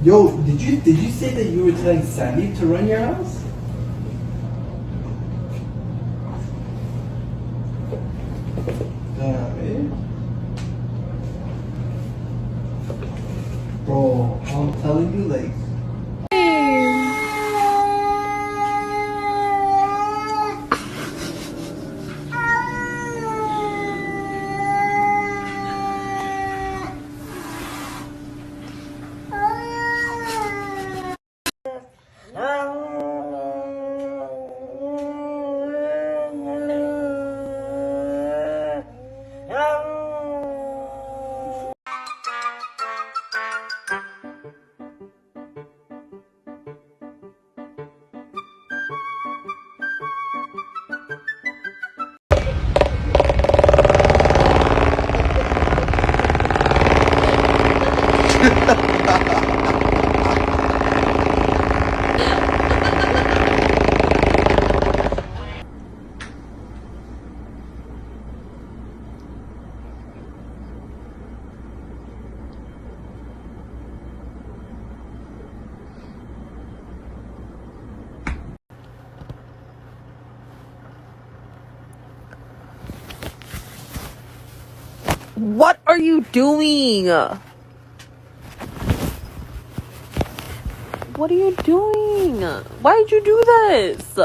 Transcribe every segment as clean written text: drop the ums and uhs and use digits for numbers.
Yo, did you say that you were telling Sandy to run your house? Damn, Bro, I'm telling you, like. What are you doing? What are you doing? Why did you do this?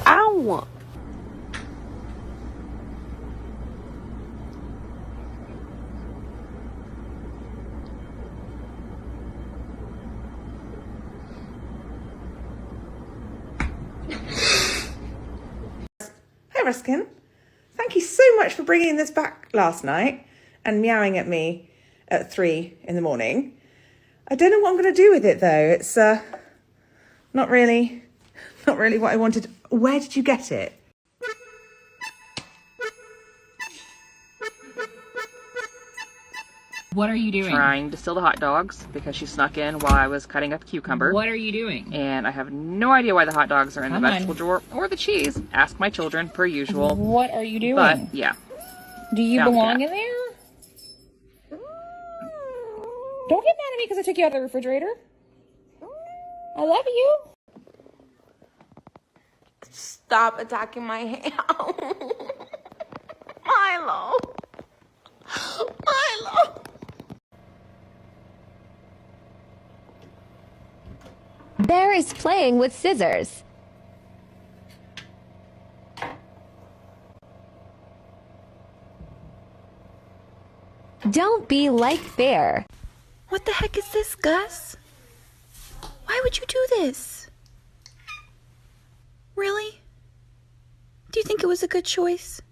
Ow! Hi Ruskin, thank you so much for bringing this back last night and meowing at me at 3 in the morning. I don't know what I'm going to do with it though. It's not really what I wanted. Where did you get it? What are you doing? Trying to steal the hot dogs because she snuck in while I was cutting up a cucumber. What are you doing? And I have no idea why the hot dogs are in the vegetable drawer or the cheese. Ask my children, per usual. What are you doing? But, yeah. Do you belong in there? Don't get mad at me because I took you out of the refrigerator. I love you. Stop attacking my hand. Milo. Milo. Bear is playing with scissors. Don't be like Bear. What the heck is this, Gus? Why would you do this? Really? Do you think it was a good choice?